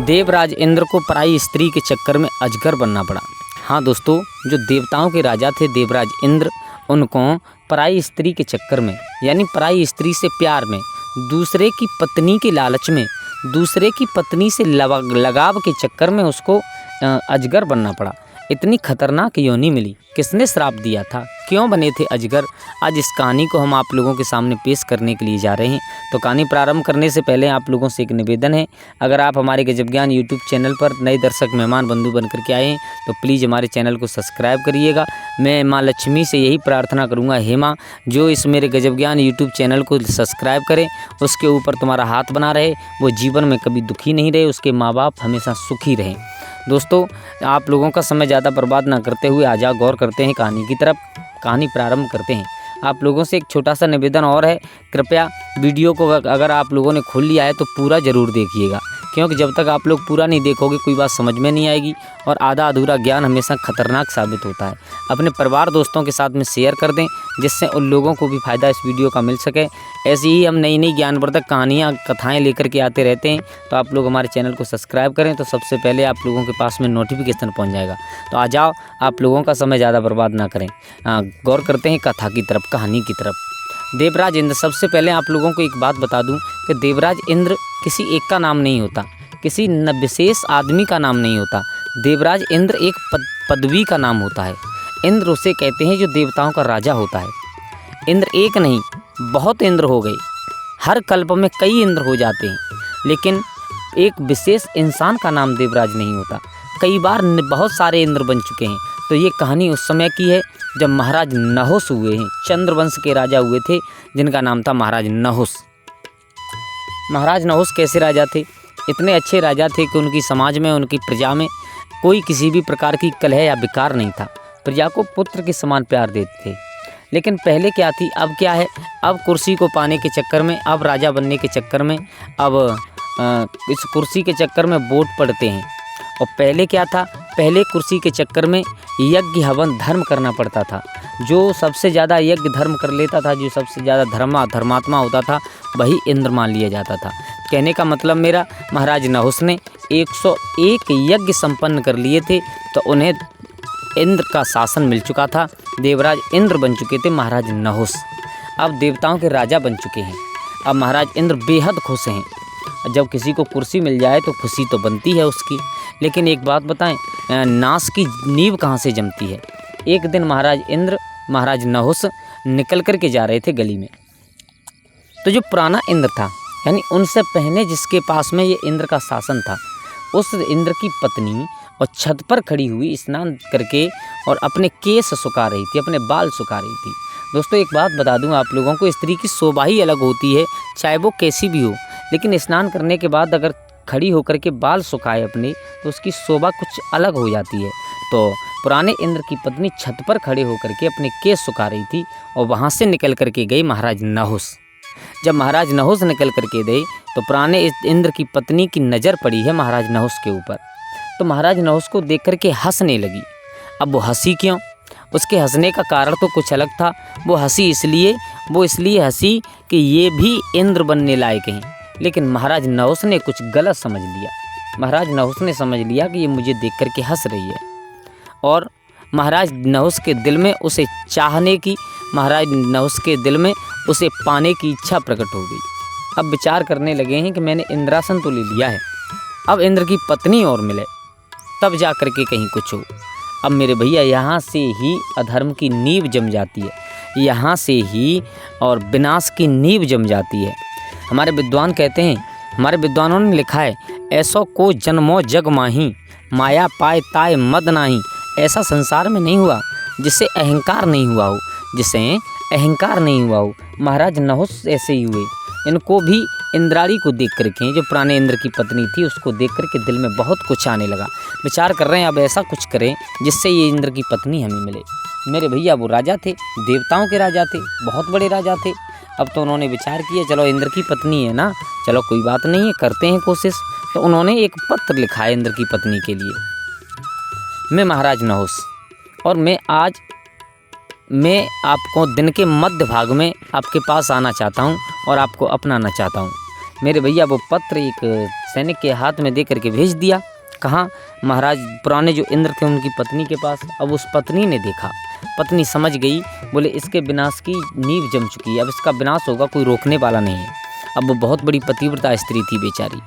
देवराज इंद्र को पराई स्त्री के चक्कर में अजगर बनना पड़ा। हाँ दोस्तों, जो देवताओं के राजा थे देवराज इंद्र, उनको पराई स्त्री के चक्कर में, यानी पराई स्त्री से प्यार में, दूसरे की पत्नी के लालच में, दूसरे की पत्नी से लगाव के चक्कर में उसको अजगर बनना पड़ा। इतनी खतरनाक योनि मिली, किसने श्राप दिया था, क्यों बने थे अजगर? आज इस कहानी को हम आप लोगों के सामने पेश करने के लिए जा रहे हैं। तो कहानी प्रारंभ करने से पहले आप लोगों से एक निवेदन है, अगर आप हमारे गजब ज्ञान यूट्यूब चैनल पर नए दर्शक मेहमान बंधु बन करके आए हैं तो प्लीज़ हमारे चैनल को सब्सक्राइब करिएगा। मैं माँ लक्ष्मी से यही प्रार्थना करूँगा, हे माँ, जो इस मेरे गजब ज्ञान यूट्यूब चैनल को सब्सक्राइब करें, उसके ऊपर तुम्हारा हाथ बना रहे, वो जीवन में कभी दुखी नहीं रहे, उसके माँ बाप हमेशा सुखी रहें। दोस्तों, आप लोगों का समय ज़्यादा बर्बाद ना करते हुए आजा गौर करते हैं कहानी की तरफ। कहानी प्रारंभ करते हैं। आप लोगों से एक छोटा सा निवेदन और है, कृपया वीडियो को अगर आप लोगों ने खोल लिया है तो पूरा ज़रूर देखिएगा, क्योंकि जब तक आप लोग पूरा नहीं देखोगे कोई बात समझ में नहीं आएगी और आधा अधूरा ज्ञान हमेशा खतरनाक साबित होता है। अपने परिवार दोस्तों के साथ में शेयर कर दें, जिससे उन लोगों को भी फ़ायदा इस वीडियो का मिल सके। ऐसी ही हम नई नई ज्ञानवर्धक कहानियाँ कथाएँ लेकर के आते रहते हैं, तो आप लोग हमारे चैनल को सब्सक्राइब करें तो सबसे पहले आप लोगों के पास में नोटिफिकेशन पहुँच जाएगा। तो आ जाओ, आप लोगों का समय ज़्यादा बर्बाद ना करें, गौर करते हैं कथा की तरफ, कहानी की तरफ। देवराज इंद्र, सबसे पहले आप लोगों को एक बात बता दूं कि देवराज इंद्र किसी एक का नाम नहीं होता, किसी विशेष आदमी का नाम नहीं होता। देवराज इंद्र एक पदवी का नाम होता है। इंद्र उसे कहते हैं जो देवताओं का राजा होता है। इंद्र एक नहीं, बहुत इंद्र हो गए, हर कल्प में कई इंद्र हो जाते हैं, लेकिन एक विशेष इंसान का नाम देवराज नहीं होता। कई बार बहुत सारे इंद्र बन चुके हैं। तो ये कहानी उस समय की है जब महाराज नहुस हुए हैं, चंद्रवंश के राजा हुए थे, जिनका नाम था महाराज नहुस। महाराज नहुस कैसे राजा थे? इतने अच्छे राजा थे कि उनकी समाज में, उनकी प्रजा में कोई किसी भी प्रकार की कलह या विकार नहीं था। प्रजा को पुत्र के समान प्यार देते थे। लेकिन पहले क्या थी, अब क्या है? अब कुर्सी को पाने के चक्कर में, अब राजा बनने के चक्कर में, अब इस कुर्सी के चक्कर में वोट पड़ते हैं। और पहले क्या था? पहले कुर्सी के चक्कर में यज्ञ हवन धर्म करना पड़ता था। जो सबसे ज़्यादा यज्ञ धर्म कर लेता था, जो सबसे ज़्यादा धर्मात्मा होता था, वही इंद्र मान लिया जाता था। कहने का मतलब मेरा, महाराज नहुस ने 101 यज्ञ संपन्न कर लिए थे, तो उन्हें इंद्र का शासन मिल चुका था। देवराज इंद्र बन चुके थे महाराज नहुस। अब देवताओं के राजा बन चुके हैं। अब महाराज इंद्र बेहद खुश हैं। जब किसी को कुर्सी मिल जाए तो खुशी तो बनती है उसकी। लेकिन एक बात बताएं, नाश की नींव कहाँ से जमती है? एक दिन महाराज इंद्र, महाराज नहुस निकल कर के जा रहे थे गली में। तो जो पुराना इंद्र था, यानी उनसे पहले जिसके पास में ये इंद्र का शासन था, उस इंद्र की पत्नी और छत पर खड़ी हुई स्नान करके और अपने केस सुखा रही थी, अपने बाल सुखा रही थी। दोस्तों, एक बात बता दूं आप लोगों को, स्त्री की शोभा ही अलग होती है, चाहे वो कैसी भी हो। लेकिन स्नान करने के बाद अगर खड़ी होकर के बाल सुखाए अपने, तो उसकी शोभा कुछ अलग हो जाती है। तो पुराने इंद्र की पत्नी छत पर खड़े होकर के अपने केस सुखा रही थी और वहाँ से निकल करके गई महाराज नहुस। जब महाराज नहुस निकल करके गए तो पुराने इंद्र की पत्नी की नज़र पड़ी है महाराज नहुस के ऊपर। तो महाराज नहुस को देख करके हंसने लगी। अब वो हंसी क्यों? उसके हंसने का कारण तो कुछ अलग था। वो हंसी इसलिए हंसी कि ये भी इंद्र बनने लायक हैं। लेकिन महाराज नहुस ने कुछ गलत समझ लिया। महाराज नहुस ने समझ लिया कि ये मुझे देख करके हंस रही है, और महाराज नहुस के दिल में उसे चाहने की, महाराज नहुस के दिल में उसे पाने की इच्छा प्रकट हो गई। अब विचार करने लगे हैं कि मैंने इंद्रासन तो ले लिया है, अब इंद्र की पत्नी और मिले तब जा कर के कहीं कुछ हो। अब मेरे भैया, यहाँ से ही अधर्म की नींव जम जाती है, यहाँ से ही और विनाश की नींव जम जाती है। हमारे विद्वान कहते हैं, हमारे विद्वानों ने लिखा है, ऐसो को जन्मो जग माही, माया पाए ताय मद नाही। ऐसा संसार में नहीं हुआ जिससे अहंकार नहीं हुआ हो, जिसे अहंकार नहीं हुआ हो। महाराज नहुस ऐसे ही हुए। इनको भी इंद्राणी को देख करके, जो पुराने इंद्र की पत्नी थी, उसको देख करके दिल में बहुत कुछ आने लगा। विचार कर रहे हैं अब ऐसा कुछ करें जिससे ये इंद्र की पत्नी हमें मिले। मेरे भैया, वो राजा थे, देवताओं के राजा थे, बहुत बड़े राजा थे। अब तो उन्होंने विचार किया, चलो इंद्र की पत्नी है ना, चलो कोई बात नहीं है, करते हैं कोशिश। तो उन्होंने एक पत्र लिखा है इंद्र की पत्नी के लिए। मैं महाराज नहुस, और मैं आपको दिन के मध्य भाग में आपके पास आना चाहता हूँ और आपको अपनाना चाहता हूँ। मेरे भैया, वो पत्र एक सैनिक के हाथ में दे करके भेज दिया। कहाँ? महाराज पुराने जो इंद्र थे उनकी पत्नी के पास। अब उस पत्नी ने देखा, पत्नी समझ गई, बोले इसके विनाश की नींव जम चुकी है, अब इसका विनाश होगा, कोई रोकने वाला नहीं है। अब वो बहुत बड़ी पतिव्रता स्त्री थी बेचारी,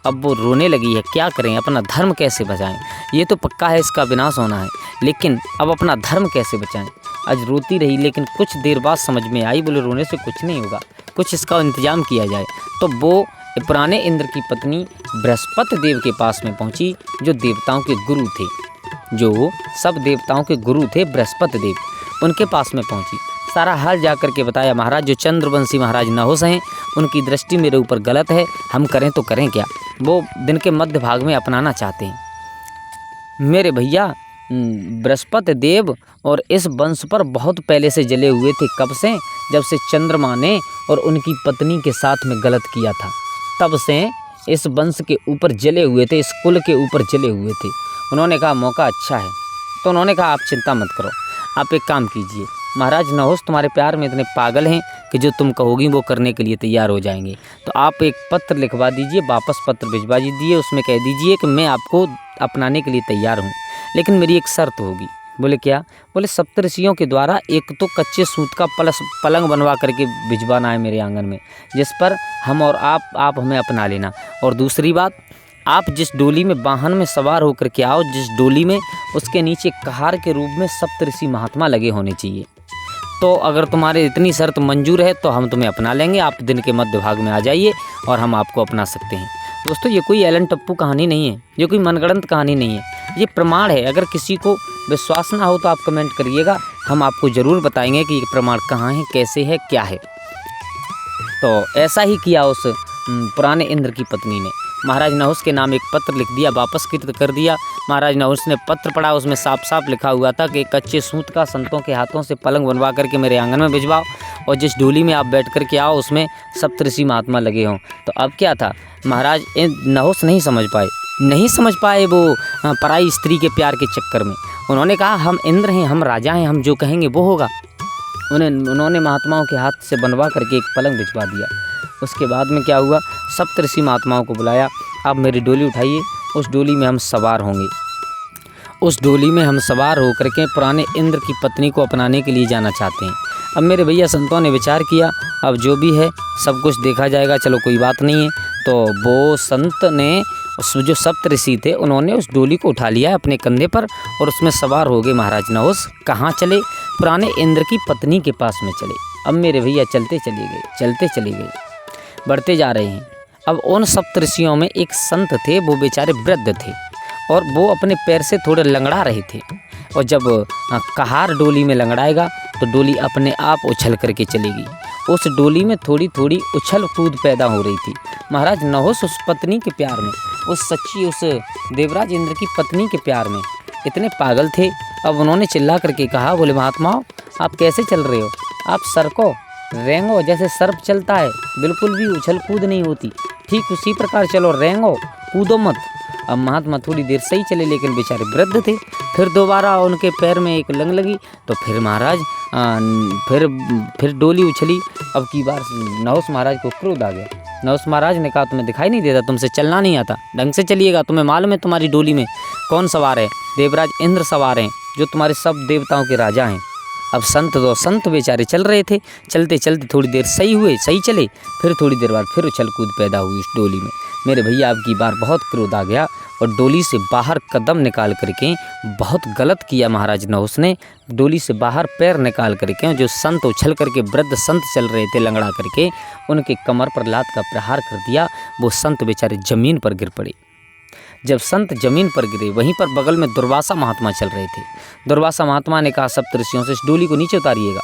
अब वो रोने लगी है, क्या करें, अपना धर्म कैसे बचाएं? ये तो पक्का है इसका विनाश होना है, लेकिन अब अपना धर्म कैसे बचाएं? आज रोती रही, लेकिन कुछ देर बाद समझ में आई, बोले रोने से कुछ नहीं होगा, कुछ इसका इंतजाम किया जाए। तो वो पुराने इंद्र की पत्नी बृहस्पति देव के पास में पहुंची, जो देवताओं के गुरु थे, जो सब देवताओं के गुरु थे बृहस्पति देव, उनके पास में पहुंची। सारा हाल जा कर के बताया, महाराज जो चंद्रवंशी महाराज नहुष हैं, उनकी दृष्टि मेरे ऊपर गलत है, हम करें तो करें क्या? वो दिन के मध्य भाग में अपनाना चाहते हैं। मेरे भैया बृहस्पति देव और इस वंश पर बहुत पहले से जले हुए थे। कब से? जब से चंद्रमा ने और उनकी पत्नी के साथ में गलत किया था, तब से इस वंश के ऊपर जले हुए थे, इस कुल के ऊपर जले हुए थे। उन्होंने कहा मौका अच्छा है, तो उन्होंने कहा आप चिंता मत करो, आप एक काम कीजिए, महाराज नहुष तुम्हारे प्यार में इतने पागल हैं कि जो तुम कहोगी वो करने के लिए तैयार हो जाएंगे। तो आप एक पत्र लिखवा दीजिए, वापस पत्र भिजवा दीजिए, उसमें कह दीजिए कि मैं आपको अपनाने के लिए तैयार हूँ, लेकिन मेरी एक शर्त होगी। बोले क्या? बोले सप्तऋषियों के द्वारा एक तो कच्चे सूत का पलंग बनवा करके भिजवाना है मेरे आंगन में, जिस पर हम और आप हमें अपना लेना। और दूसरी बात, आप जिस डोली में वाहन में सवार होकर के आओ, जिस डोली में, उसके नीचे कहार के रूप में सप्तऋषि महात्मा लगे होने चाहिए। तो अगर तुम्हारे इतनी शर्त मंजूर है तो हम तुम्हें अपना लेंगे, आप दिन के मध्य भाग में आ जाइए और हम आपको अपना सकते हैं। दोस्तों ये कोई एलन टप्पू कहानी नहीं है, ये कोई मनगढ़ंत कहानी नहीं है, ये प्रमाण है। अगर किसी को विश्वास ना हो तो आप कमेंट करिएगा, हम आपको ज़रूर बताएंगे कि ये प्रमाण कहाँ है, कैसे है, क्या है। तो ऐसा ही किया उस पुराने इंद्र की पत्नी ने। महाराज नहुष के नाम एक पत्र लिख दिया, वापस कृत कर दिया। महाराज नहुष ने पत्र पढ़ा, उसमें साफ साफ लिखा हुआ था कि कच्चे सूत का संतों के हाथों से पलंग बनवा करके मेरे आंगन में भिजवाओ, और जिस डोली में आप बैठ कर के आओ उसमें सप्तऋषि महात्मा लगे हों। तो अब क्या था, महाराज नहुष नहीं समझ पाए वो पराई स्त्री के प्यार के चक्कर में। उन्होंने कहा हम इंद्र हैं, हम राजा हैं, हम जो कहेंगे वो होगा। उन्होंने महात्माओं के हाथ से बनवा करके एक पलंग भिजवा दिया। उसके बाद में क्या हुआ, सप्तऋषि महात्माओं को बुलाया, आप मेरी डोली उठाइए, उस डोली में हम सवार होंगे, उस डोली में हम सवार होकर के पुराने इंद्र की पत्नी को अपनाने के लिए जाना चाहते हैं। अब मेरे भैया संतों ने विचार किया, अब जो भी है सब कुछ देखा जाएगा, चलो कोई बात नहीं है। तो वो संत ने, जो सप्तऋषि थे, उन्होंने उस डोली को उठा लिया अपने कंधे पर और उसमें सवार हो गए महाराज नहुष। कहाँ चले? पुराने इंद्र की पत्नी के पास में चले। अब मेरे भैया चलते चले गए, बढ़ते जा रहे हैं। अब उन सप्तऋषियों में एक संत थे, वो बेचारे वृद्ध थे और वो अपने पैर से थोड़े लंगड़ा रहे थे, और जब कहार डोली में लंगड़ाएगा तो डोली अपने आप उछल करके चलेगी। उस डोली में थोड़ी थोड़ी उछल कूद पैदा हो रही थी। महाराज नहुष उस पत्नी के प्यार में, उस देवराज इंद्र की पत्नी के प्यार में इतने पागल थे। अब उन्होंने चिल्ला करके कहा, बोले महात्माओं आप कैसे चल रहे हो? आप सरको रेंगो जैसे सर्प चलता है, बिल्कुल भी उछल कूद नहीं होती, ठीक उसी प्रकार चलो, रेंगो कूदो मत। अब महात्मा थोड़ी देर सही चले, लेकिन बेचारे वृद्ध थे। फिर दोबारा उनके पैर में एक लंग लगी, तो फिर महाराज फिर डोली उछली। अब की बार नहुष महाराज को क्रोध आ गया। नहुष महाराज ने कहा तुम्हें दिखाई नहीं देता, तुमसे चलना नहीं आता, ढंग से चलिएगा, तुम्हें मालूम है तुम्हारी डोली में कौन सवार है? देवराज इंद्र सवार हैं, जो तुम्हारे सब देवताओं के राजा हैं। अब संत बेचारे चल रहे थे, चलते चलते थोड़ी देर सही चले, फिर थोड़ी देर बाद फिर उछल कूद पैदा हुई उस डोली में। मेरे भैया अब की बार बहुत क्रोध आ गया और डोली से बाहर कदम निकाल करके, बहुत गलत किया महाराज नहुष ने, डोली से बाहर पैर निकाल करके जो संत उछल करके, वृद्ध संत चल रहे थे लंगड़ा करके, उनके कमर पर लात का प्रहार कर दिया। वो संत बेचारे जमीन पर गिर पड़े। जब संत जमीन पर गिरे, वहीं पर बगल में दुर्वासा महात्मा चल रहे थे। दुर्वासा महात्मा ने कहा सप्तऋषियों से इस डोली को नीचे उतारिएगा।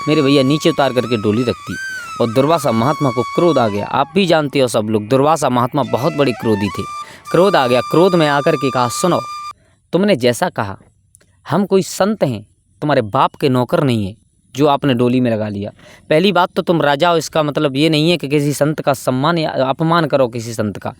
मेरे भैया नीचे उतार करके डोली रख दी और दुर्वासा महात्मा को क्रोध आ गया। आप भी जानते हो सब लोग, दुर्वासा महात्मा बहुत बड़े क्रोधी थे। क्रोध आ गया, क्रोध में आकर के कहा सुनो, तुमने जैसा कहा, हम कोई संत हैं, तुम्हारे बाप के नौकर नहीं है जो आपने डोली में लगा लिया। पहली बात तो तुम राजा हो, इसका मतलब ये नहीं है कि किसी संत का सम्मान या अपमान करो किसी संत का,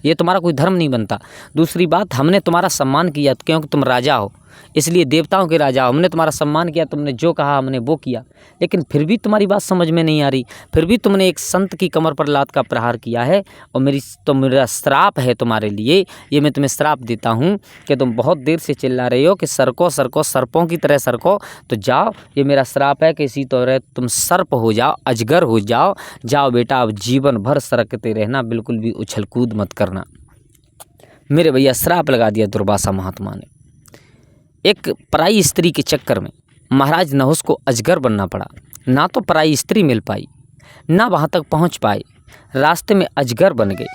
ये तुम्हारा कोई धर्म नहीं बनता। दूसरी बात, हमने तुम्हारा सम्मान किया क्योंकि तुम राजा हो, इसलिए देवताओं के राजा, हमने तुम्हारा सम्मान किया, तुमने जो कहा हमने वो किया, लेकिन फिर भी तुम्हारी बात समझ में नहीं आ रही, फिर भी तुमने एक संत की कमर पर लात का प्रहार किया है और मेरा श्राप है तुम्हारे लिए। ये मैं तुम्हें श्राप देता हूँ कि तुम बहुत देर से चिल्ला रहे हो कि सरको सरको, सर्पों की तरह सरको, तो जाओ, ये मेरा श्राप है कि इसी तरह तुम सर्प हो जाओ, अजगर हो जाओ। जाओ बेटा, अब जीवन भर सरकते रहना, बिल्कुल भी उछल कूद मत करना। मेरे भैया श्राप लगा दिया दुर्वासा महात्मा ने। एक पराई स्त्री के चक्कर में महाराज नहुस को अजगर बनना पड़ा। ना तो पराई स्त्री मिल पाई, ना वहाँ तक पहुँच पाए, रास्ते में अजगर बन गए।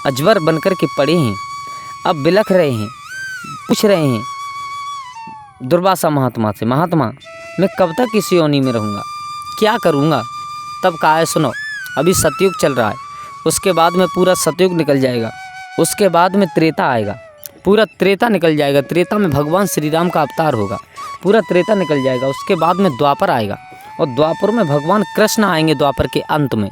अजगर बन कर के पड़े हैं, अब बिलख रहे हैं, पूछ रहे हैं दुर्वासा महात्मा से, महात्मा मैं कब तक इस योनि में रहूँगा, क्या करूँगा? तब कहा है सुनो, अभी सतयुग चल रहा है, उसके बाद में पूरा सतयुग निकल जाएगा, उसके बाद में त्रेता आएगा, पूरा त्रेता निकल जाएगा, त्रेता में भगवान श्री राम का अवतार होगा, पूरा त्रेता निकल जाएगा, उसके बाद में द्वापर आएगा और द्वापर में भगवान कृष्ण आएंगे द्वापर के अंत में,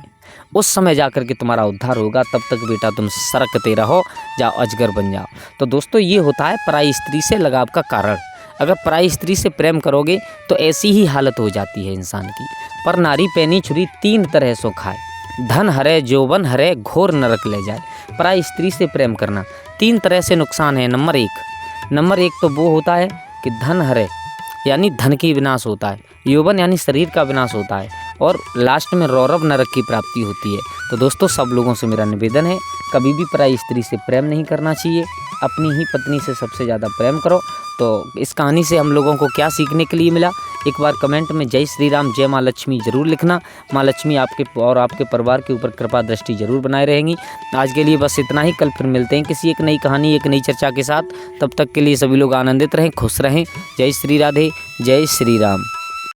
उस समय जाकर के तुम्हारा उद्धार होगा। तब तक बेटा तुम सरकते रहो, जाओ अजगर बन जाओ। तो दोस्तों ये होता है पराई स्त्री से लगाव का कारण। अगर पराई स्त्री से प्रेम करोगे तो ऐसी ही हालत हो जाती है इंसान की। पर नारी पैनी छुरी तीन तरह सो खाए, धन हरे जौवन हरे घोर नरक ले जाए। पराई स्त्री से प्रेम करना तीन तरह से नुकसान है। नंबर एक तो वो होता है कि धन हरे यानी धन की विनाश होता है, यौवन यानी शरीर का विनाश होता है, और लास्ट में रौरव नरक की प्राप्ति होती है। तो दोस्तों सब लोगों से मेरा निवेदन है, कभी भी पराई स्त्री से प्रेम नहीं करना चाहिए, अपनी ही पत्नी से सबसे ज़्यादा प्रेम करो। तो इस कहानी से हम लोगों को क्या सीखने के लिए मिला, एक बार कमेंट में जय श्री राम, जय माँ लक्ष्मी ज़रूर लिखना। माँ लक्ष्मी आपके और आपके परिवार के ऊपर कृपा दृष्टि जरूर बनाए रहेंगी। आज के लिए बस इतना ही, कल फिर मिलते हैं किसी एक नई कहानी, एक नई चर्चा के साथ। तब तक के लिए सभी लोग आनंदित रहें, खुश रहें। जय श्री राधे, जय श्री राम।